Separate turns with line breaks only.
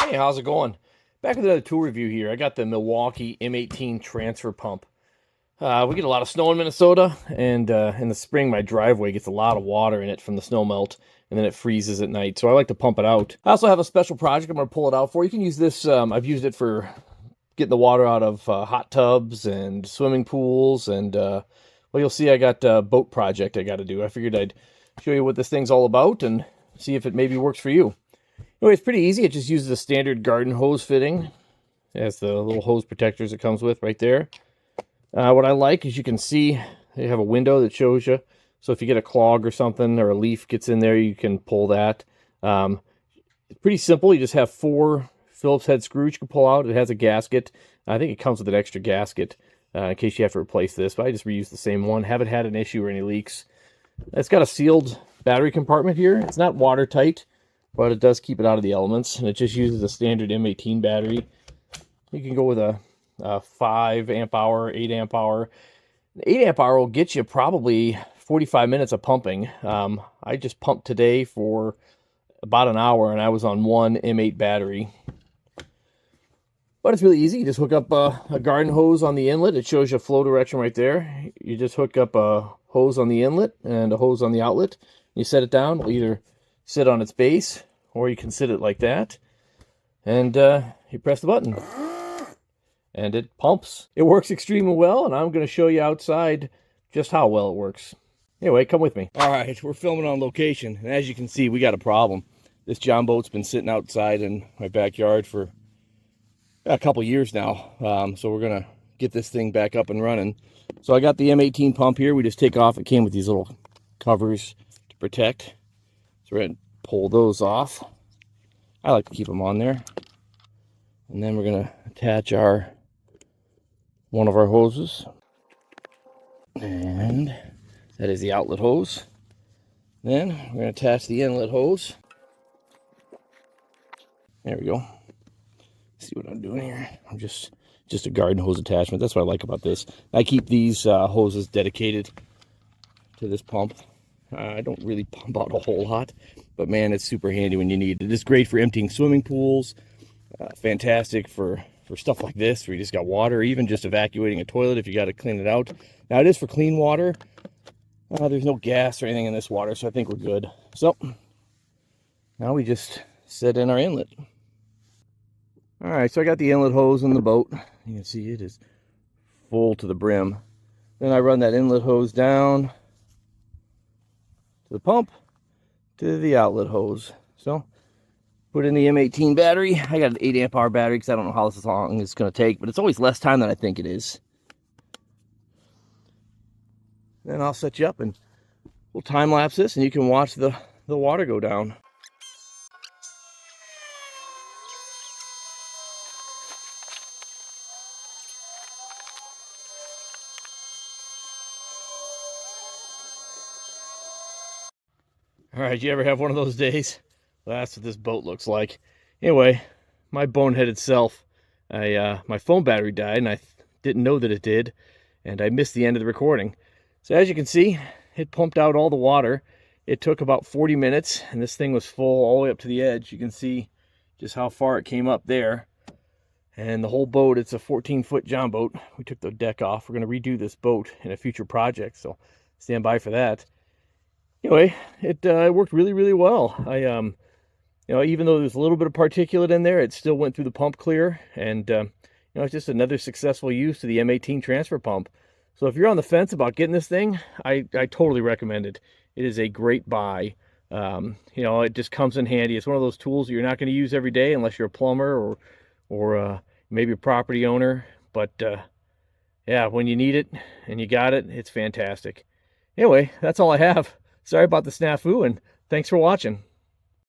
Hey, how's it going? Back with another tool review here. I got the Milwaukee M18 Transfer Pump. We get a lot of snow in Minnesota, and in the spring my driveway gets a lot of water in it from the snow melt, and then it freezes at night, so I like to pump it out. I also have a special project I'm going to pull it out for. You can use this, I've used it for getting the water out of hot tubs and swimming pools, and well, you'll see I got a boat project I got to do. I figured I'd show you what this thing's all about and see if it maybe works for you. Anyway, it's pretty easy. It just uses a standard garden hose fitting. It has the little hose protectors it comes with right there. What I like is you can see they have a window that shows you. So if you get a clog or something or a leaf gets in there, you can pull that. It's pretty simple. You just have 4 Phillips head screws you can pull out. It has a gasket. I think it comes with an extra gasket in case you have to replace this, but I just reused the same one. Haven't had an issue or any leaks. It's got a sealed battery compartment here. It's not watertight, but it does keep it out of the elements, and it just uses a standard M18 battery. You can go with a 5 amp hour, 8 amp hour. An 8 amp hour will get you probably 45 minutes of pumping. I just pumped today for about an hour, and I was on one M8 battery. But it's really easy. You just hook up a garden hose on the inlet. It shows you flow direction right there. You just hook up a hose on the inlet and a hose on the outlet. You set it down. It'll either sit on its base, or you can sit it like that, and you press the button and it pumps. It works extremely well, and I'm going to show you outside just how well it works. Anyway, come with me. All right, we're filming on location, and as you can see, we got a problem. This John boat's been sitting outside in my backyard for a couple years now, so we're going to get this thing back up and running. So I got the M18 pump here. We just take off. It came with these little covers to protect. So we're going to pull those off. I like to keep them on there. And then we're going to attach one of our hoses. And that is the outlet hose. Then we're going to attach the inlet hose. There we go. See what I'm doing here. I'm just a garden hose attachment. That's what I like about this. I keep these hoses dedicated to this pump. I don't really pump out a whole lot, but man, it's super handy when you need it. It's great for emptying swimming pools. Fantastic for stuff like this, where you just got water, or even just evacuating a toilet if you got to clean it out. Now, it is for clean water. There's no gas or anything in this water, so I think we're good. So, now we just set in our inlet. All right, so I got the inlet hose in the boat. You can see it is full to the brim. Then I run that inlet hose down to the pump, to the outlet hose. So, put in the M18 battery. I got an 8 amp hour battery because I don't know how long it's going to take, but it's always less time than I think it is. Then I'll set you up and we'll time lapse this, and you can watch the water go down. All right, you ever have one of those days? Well, that's what this boat looks like. Anyway, my boneheaded self, my phone battery died, and I didn't know that it did, and I missed the end of the recording. So as you can see, it pumped out all the water. It took about 40 minutes, and this thing was full all the way up to the edge. You can see just how far it came up there. And the whole boat, it's a 14-foot John boat. We took the deck off. We're going to redo this boat in a future project, so stand by for that. Anyway, it worked really, really well. You know, even though there's a little bit of particulate in there, it still went through the pump clear. And, you know, it's just another successful use to the M18 transfer pump. So if you're on the fence about getting this thing, I totally recommend it. It is a great buy. You know, it just comes in handy. It's one of those tools that you're not going to use every day unless you're a plumber or maybe a property owner. But, yeah, when you need it and you got it, it's fantastic. Anyway, that's all I have. Sorry about the snafu, and thanks for watching.